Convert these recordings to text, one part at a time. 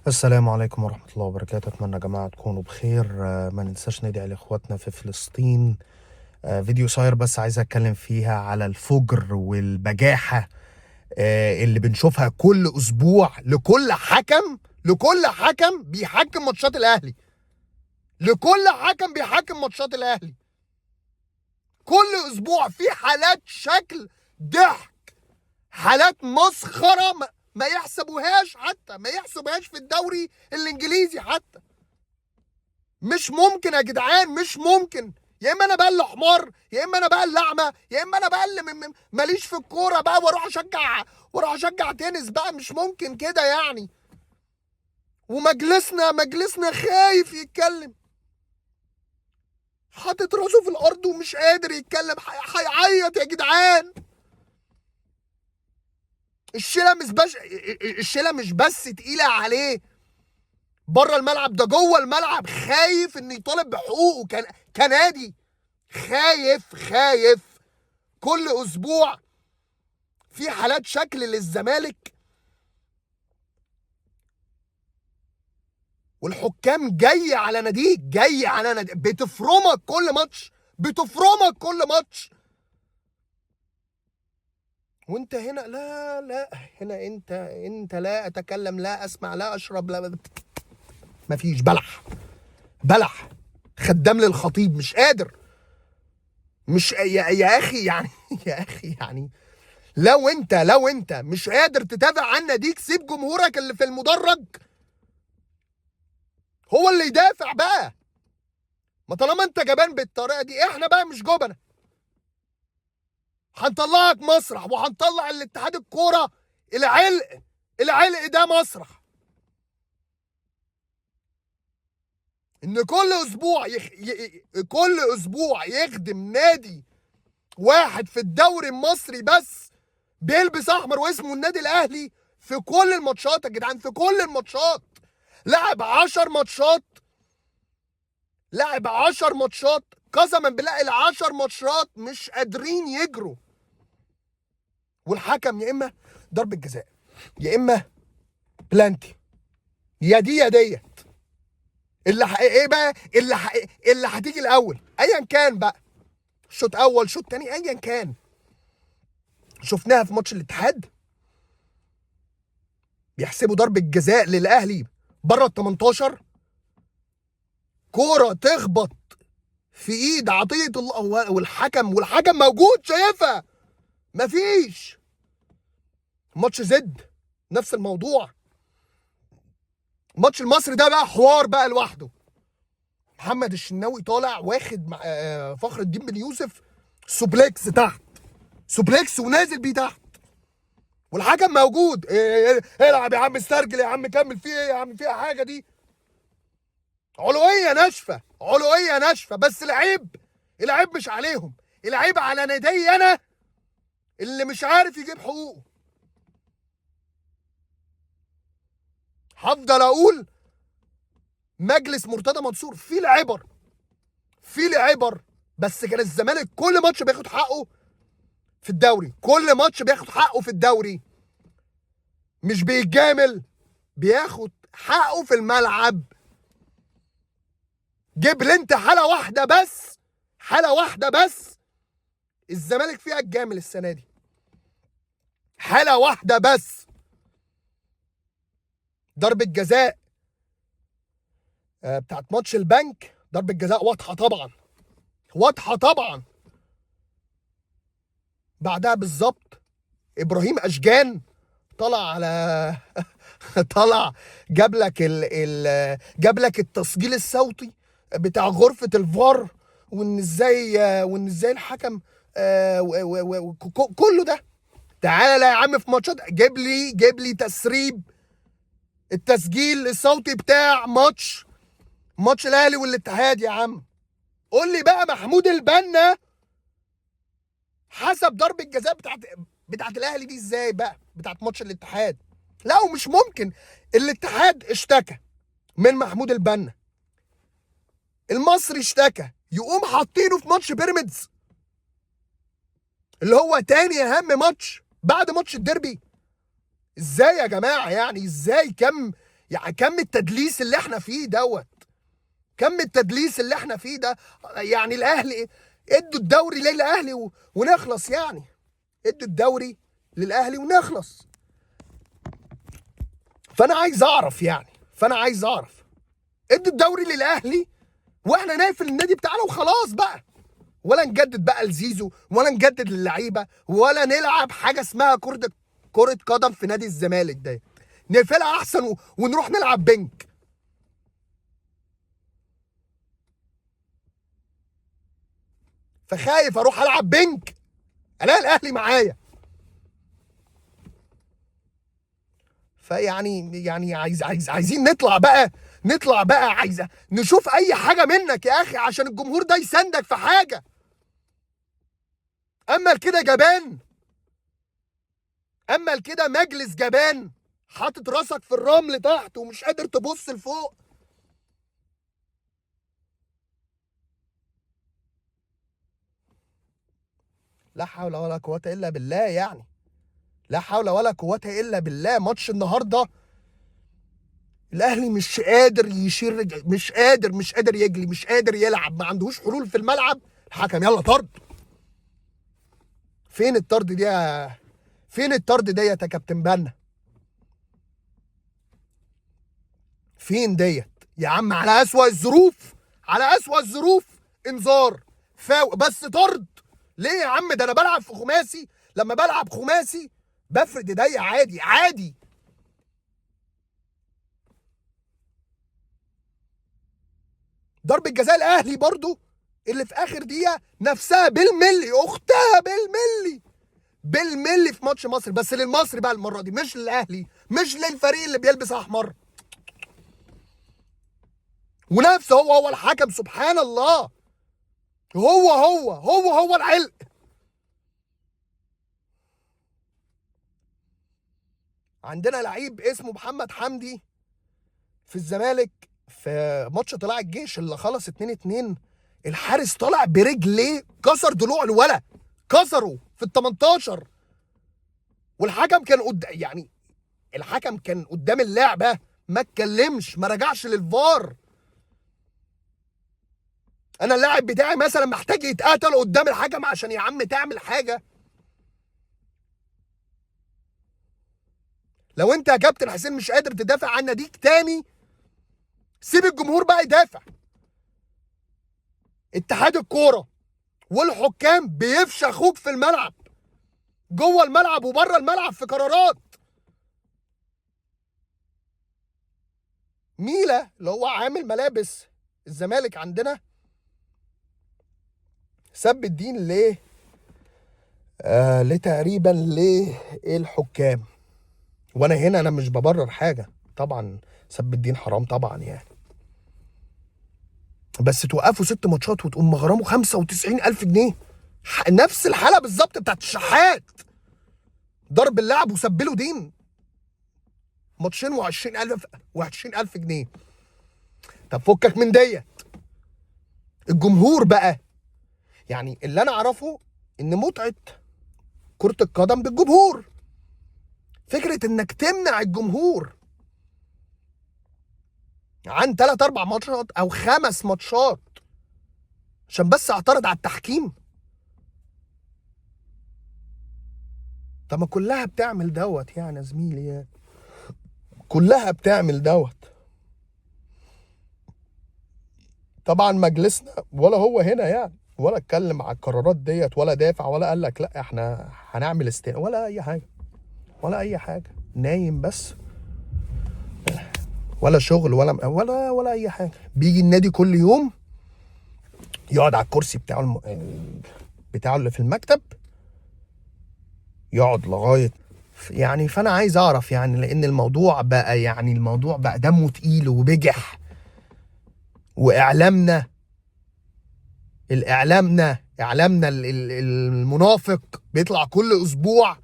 السلام عليكم ورحمة الله وبركاته. أتمنى يا جماعة تكونوا بخير. ما ننساش ندعي لإخواتنا في فلسطين. فيديو قصير بس عايز أتكلم فيها على الفجر والبجاحة اللي بنشوفها كل أسبوع لكل حكم بيحكم ماتشات الأهلي. لكل حكم بيحكم ماتشات الأهلي كل أسبوع في حالات شكل ضحك، حالات مسخرة ما يحسبوهاش في الدوري الإنجليزي حتى. مش ممكن يا جدعان، مش ممكن. يا اما انا بقى اللي حمار، يا اما انا بقى اللي اعمى، يا اما انا بقى اللي ماليش في الكوره بقى واروح اشجع تنس بقى. مش ممكن كده يعني. ومجلسنا خايف يتكلم، حاطط راسه في الارض ومش قادر يتكلم. هيعيط يا جدعان. الشيله مش بس تقيله عليه بره الملعب، ده جوه الملعب خايف انه يطالب بحقوقه كنادي. خايف. كل اسبوع في حالات شكل للزمالك، والحكام جاي على ناديك، بتفرمك كل ماتش. وانت هنا لا هنا انت لا اتكلم، لا اسمع، لا اشرب، لا مفيش. بلح خدام للخطيب، مش قادر. مش يا اخي يعني يا اخي يعني لو انت مش قادر تدافع عن ناديك، سيب جمهورك اللي في المدرج هو اللي يدافع بقى. ما طالما انت جبان بالطريقه دي، احنا بقى مش جبنه. هنطلعك مسرح، وهنطلع الاتحاد الكوره العلق ده مسرح. ان كل اسبوع يخدم نادي واحد في الدوري المصري بس بيلبس احمر واسمه النادي الاهلي في كل الماتشات يا جدعان، في كل الماتشات. لعب 10 ماتشات، قسما بالله ال10 ماتشات مش قادرين يجروا. والحكم يا اما ضربة جزاء، يا اما بلانتي، يا دي يا ديت. ايه بقى اللي هتيجي الاول ايا كان بقى، شوط اول شوط تاني ايا كان. شفناها في ماتش الاتحاد، بيحسبوا ضربة جزاء للاهلي بره ال 18، كوره تخبط في ايد عطية الله والحكم موجود شايفها. مفيش. ماتش زد نفس الموضوع. ماتش المصري ده بقى حوار بقى لوحده. محمد الشناوي طالع واخد فخر الدين بن يوسف سوبليكس تحت، سوبليكس ونازل بيه تحت، والحكم موجود. العب يا عم، استرجل يا عم، كمل. فيه ايه يا عم؟ فيها حاجه دي؟ علويه ناشفه. بس العيب مش عليهم، العيب على نادي انا اللي مش عارف يجيب حقوقه. هفضل اقول مجلس مرتضى منصور فيه العبر، بس كان الزمالك كل ماتش بياخد حقه في الدوري، مش بيتجامل، بياخد حقه في الملعب. جيب لي انت حاله واحده بس الزمالك فيها الجامل السنه دي، حاله واحده بس. ضربه جزاء بتاعت ماتش البنك، ضربه جزاء واضحه طبعا. بعدها بالظبط ابراهيم اشجان طلع على طلع جاب لك التسجيل الصوتي بتاع غرفة الفار، وان ازاي الحكم كله ده. تعالى يا عم في ماتشات، جيب لي تسريب التسجيل الصوتي بتاع ماتش الاهلي والاتحاد يا عم. قول لي بقى محمود البنا حسب ضربة الجزاء بتاعت الاهلي دي ازاي بقى، بتاعت ماتش الاتحاد. لا ومش ممكن. الاتحاد اشتكى من محمود البنا، المصري اشتكى، يقوم حاطينه في ماتش بيراميدز اللي هو تاني اهم ماتش بعد ماتش الديربي. ازاي يا جماعه يعني؟ ازاي يعني كم التدليس اللي احنا فيه دوت، كم التدليس اللي احنا فيه ده. يعني الاهلي ادوا الدوري ليه الاهلي ونخلص يعني، ادوا الدوري للاهلي ونخلص. فانا عايز اعرف ادوا الدوري للاهلي واحنا نقفل النادي بتاعنا وخلاص بقى، ولا نجدد بقى لزيزو، ولا نجدد للعيبه، ولا نلعب حاجه اسمها كرة قدم في نادي الزمالك ده. نقفلها احسن ونروح نلعب بنك. فخايف اروح العب بنك الاقي الاهلي معايا. فيعني عايزين نطلع بقى عايزه نشوف اي حاجه منك يا اخي عشان الجمهور ده يساندك في حاجه. اما كده جبان، اما كده مجلس جبان حاطط راسك في الرمل تحت ومش قادر تبص لفوق. لا حول ولا قوة الا بالله يعني، لا حول ولا قوة الا بالله. ماتش النهارده الاهلي مش قادر يشير رجل، مش قادر يجري، مش قادر يلعب، ما عندهوش حلول في الملعب. الحكم يلا طرد. فين الطرد دي فين الطرد ديت يا كابتن بنا؟ فين ديت يا عم؟ على اسوأ الظروف، على اسوأ الظروف انذار بس طرد ليه يا عم؟ ده انا بلعب في خماسي، لما بلعب خماسي بفرد ايديا عادي عادي. ضربة جزاء الاهلي برضو اللي في اخر دقيقة نفسها بالملي، اختها بالملي في ماتش مصر، بس للمصري بقى المرة دي، مش للاهلي، مش للفريق اللي بيلبس احمر. ونفسه هو الحكم، سبحان الله، هو العلق. عندنا لعيب اسمه محمد حمدي في الزمالك، في ماتش طلائع الجيش اللي خلص 2-2، الحارس طالع برجليه كسر ضلوع الولا، كسره في ال 18، والحكم كان يعني الحكم كان قدام اللعبه ما اتكلمش، ما رجعش للفار. انا اللاعب بتاعي مثلا محتاج يتقتل قدام الحكم عشان يا عم تعمل حاجه. لو انت يا كابتن حسين مش قادر تدافع عن ناديك تاني، سيب الجمهور بقى يدافع. اتحاد الكوره والحكام بيفشخوك في الملعب، جوه الملعب وبره الملعب، في قرارات. ميلا اللي هو عامل ملابس الزمالك عندنا سب الدين ليه؟ ليه تقريبا للحكام. وانا هنا انا مش ببرر حاجه طبعا، سب الدين حرام طبعا يعني، بس توقفوا 6 ماتشات وتقوم مغرمه 95,000 جنيه. نفس الحاله بالظبط بتاعت الشحات، ضرب اللاعب وسب له دين، ماتشين و20,000 جنيه. طب فكك من ديت، الجمهور بقى، يعني اللي انا اعرفه ان متعه كره القدم بالجمهور. فكره انك تمنع الجمهور عن 3-4 ماتشات او 5 ماتشات عشان بس اعترض على التحكيم. طب ما كلها بتعمل دوت يعني يا زميلي، يعني كلها بتعمل دوت. طبعا مجلسنا ولا هو هنا يعني، ولا اتكلم على القرارات ديت، ولا دافع، ولا قال لك لا احنا هنعمل ولا اي حاجه، ولا اي حاجه، نايم بس، ولا شغل ولا اي حاجه. بيجي النادي كل يوم يقعد على الكرسي بتاعه اللي في المكتب، يقعد لغايه يعني. فانا عايز اعرف يعني، لان الموضوع بقى دمه تقيل وبجح. واعلامنا المنافق بيطلع كل اسبوع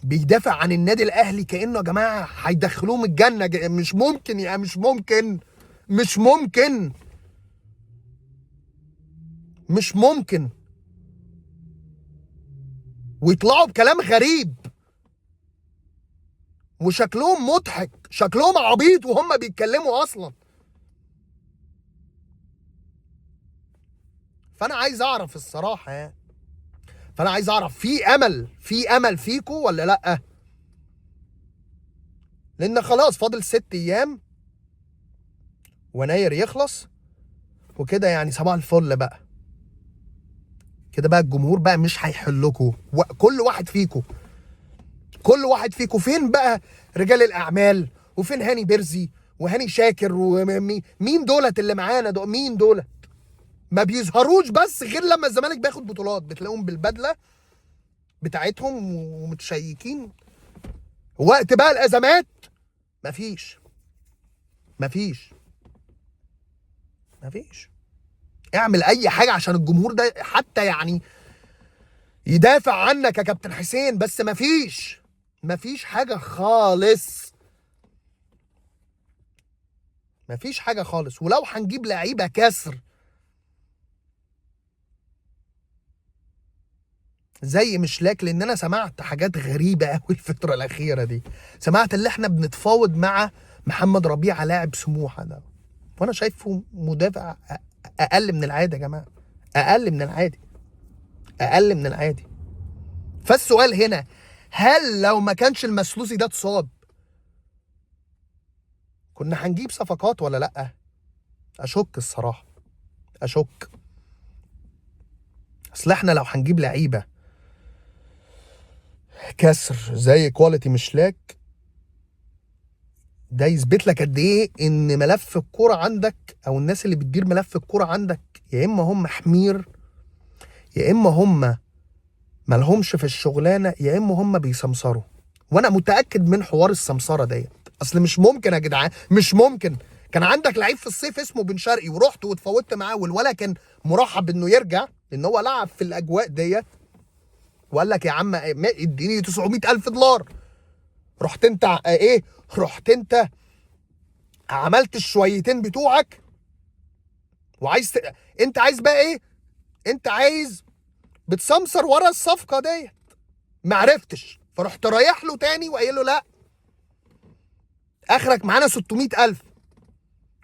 بيدافع عن النادي الاهلي كانه يا جماعه هيدخلوهم الجنه. مش ممكن يا مش ممكن. ويطلعوا بكلام غريب، وشكلهم مضحك، شكلهم عبيط وهم بيتكلموا اصلا. فانا عايز اعرف الصراحه يعني، فانا عايز اعرف في امل فيكوا ولا لا؟ لان خلاص فاضل 6 ايام وناير يخلص وكده، يعني صباح الفل بقى كده. بقى الجمهور بقى مش هيحلكوا، كل واحد فيكوا فين بقى رجال الاعمال؟ وفين هاني بيرزي وهاني شاكر ومين دولت اللي معانا دول؟ مين دولت؟ ما بيظهروش بس غير لما الزمالك بياخد بطولات، بتلاقيهم بالبدله بتاعتهم ومتشيكين. وقت بقى الازمات مفيش. اعمل اي حاجه عشان الجمهور ده حتى يعني يدافع عنك يا كابتن حسين، بس مفيش حاجه خالص. ولو هنجيب لعيبه كسر زي مشلاك، لان انا سمعت حاجات غريبه قوي الفتره الاخيره دي. سمعت اللي احنا بنتفاوض مع محمد ربيعه لاعب سموحه ده، وانا شايفه مدافع اقل من العادي يا جماعه، اقل من العادي. فالسؤال هنا، هل لو ما كانش المسلوسي ده اتصاب كنا هنجيب صفقات ولا لا؟ اشك الصراحه، اصل احنا لو هنجيب لعيبه كسر زي كواليتي مشلاك ده، يثبت لك قد ايه ان ملف الكوره عندك او الناس اللي بتدير ملف الكوره عندك يا اما هم حمير، يا اما هم مالهمش في الشغلانه، يا اما هم بيسمسروا. وانا متاكد من حوار السمسره ديت. اصل مش ممكن يا جدعان، مش ممكن. كان عندك لعيب في الصيف اسمه بن شرقي ورحت واتفاوضت معاه، والولا كان مرحب انه يرجع لان هو لعب في الاجواء ديت، وقال لك يا عم اديني $900,000. رحت انت عملت الشويتين بتوعك وعايز انت عايز بقى ايه؟ انت عايز بتسمسر ورا الصفقه ديت، معرفتش، فرحت رايح له تاني وقايل له لا اخرك معانا 600,000.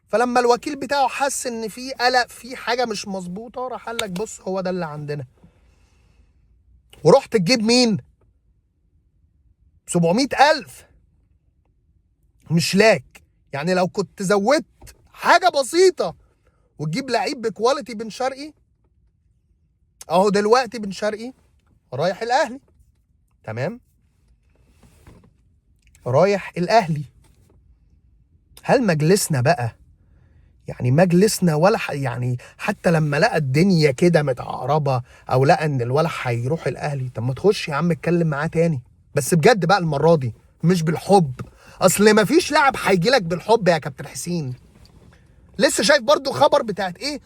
فلما الوكيل بتاعه حس ان في قلق، في حاجه مش مظبوطه، راح قال لك بص هو ده اللي عندنا. ورحت تجيب مين؟ 700,000 مشلاك. يعني لو كنت زودت حاجه بسيطه وتجيب لعيب بكواليتي بن شرقي، اهو دلوقتي بن شرقي رايح الاهلي، تمام، رايح الاهلي. هل مجلسنا بقى يعني مجلسنا ولا يعني حتى لما لقى الدنيا كده متعقربه او لقى ان الولد هيروح الاهلي، طب ما تخش يا عم اتكلم معاه تاني، بس بجد بقى المره دي مش بالحب. اصل ما فيش لاعب هيجي لك بالحب يا كابتن حسين. لسه شايف برضو خبر بتاعت ايه،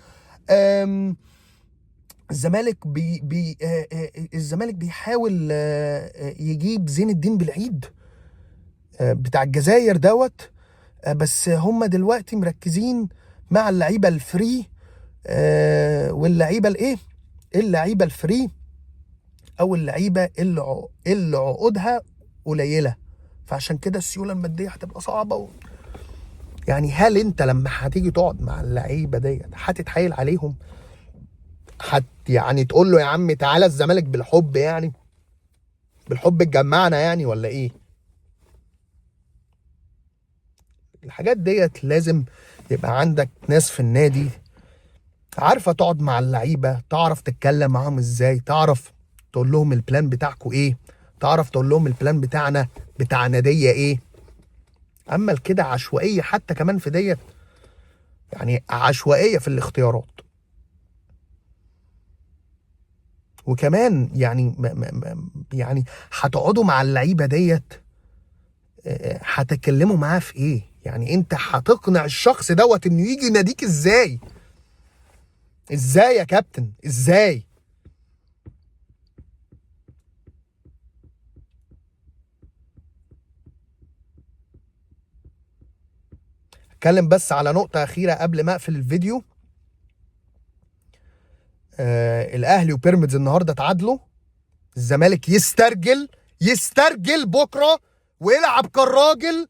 الزمالك الزمالك بيحاول يجيب زين الدين بالعيد بتاع الجزائر دوت، بس هم دلوقتي مركزين مع اللعيبه الفري واللعيبه الايه، اللعيبه الفري او اللعيبه اللي عقودها قليله، فعشان كده السيوله الماديه هتبقى صعبه يعني هل انت لما هتيجي تقعد مع اللعيبه ديت هتتحايل عليهم؟ يعني تقول له يا عم تعالى الزمالك بالحب، يعني بالحب اتجمعنا يعني ولا ايه؟ الحاجات ديت لازم يبقى عندك ناس في النادي عارفه تقعد مع اللعيبه، تعرف تتكلم معاهم ازاي، تعرف تقول لهم البلان بتاعكم ايه، تعرف تقول لهم البلان بتاعنا بتاع ناديه ايه. اما الكده عشوائيه حتى كمان في ديت، يعني عشوائيه في الاختيارات. وكمان يعني يعني هتقعدوا مع اللعيبه ديت هتتكلموا معاه في ايه؟ يعني انت هتقنع الشخص دوت انه يجي يناديك ازاي؟ ازاي يا كابتن؟ ازاي؟ اتكلم بس على نقطة أخيرة قبل ما أقفل الفيديو. الأهلي وبيراميدز النهاردة تعادلوا. الزمالك يسترجل بكرة ويلعب كالراجل.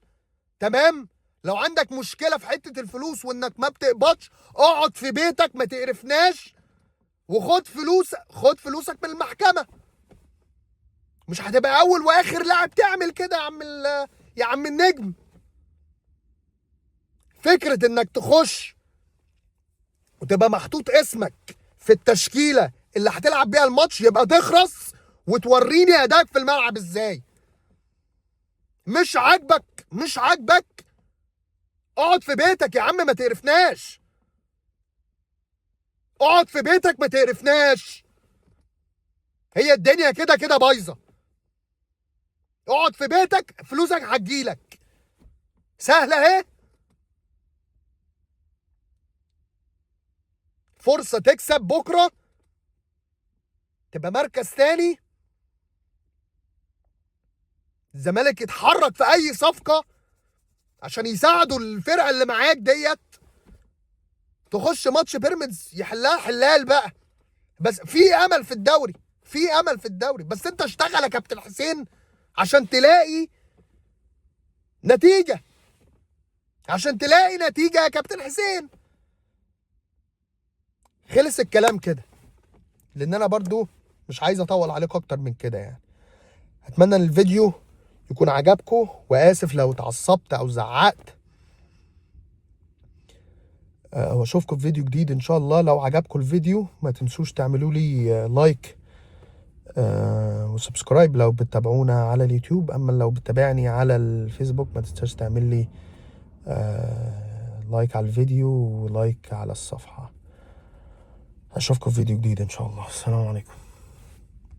تمام؟ لو عندك مشكله في حته الفلوس وانك ما بتقبضش، اقعد في بيتك ما تقرفناش، وخد فلوسك من المحكمه. مش هتبقى اول واخر لاعب تعمل كده يا عم النجم. فكره انك تخش وتبقى محطوط اسمك في التشكيله اللي هتلعب بيها الماتش، يبقى تخرس وتوريني اداك في الملعب ازاي. مش عاجبك اقعد في بيتك يا عم ما تقرفناش. اقعد في بيتك ما تقرفناش. هي الدنيا كده كده بايظه. اقعد في بيتك فلوسك هتجيلك. سهله اهي. فرصه تكسب بكره، تبقى مركز تاني، الزمالك يتحرك في اي صفقه عشان يساعدوا الفرقه اللي معاك ديت، تخش ماتش بيراميدز يحلها حلال بقى. بس في امل في الدوري، بس انت اشتغل يا كابتن حسين عشان تلاقي نتيجه، يا كابتن حسين. خلص الكلام كده، لان انا برضو مش عايز اطول عليكم اكتر من كده يعني. اتمنى ان الفيديو يكون عجبكم، واسف لو اتعصبت او زعقت. واشوفكم في فيديو جديد ان شاء الله. لو عجبكم الفيديو ما تنسوش تعملوا لي لايك وسبسكرايب لو بتتابعونا على اليوتيوب. اما لو بتتابعني على الفيسبوك ما تنساش تعمل لي لايك على الفيديو ولايك على الصفحة. اشوفكم في فيديو جديد ان شاء الله. السلام عليكم.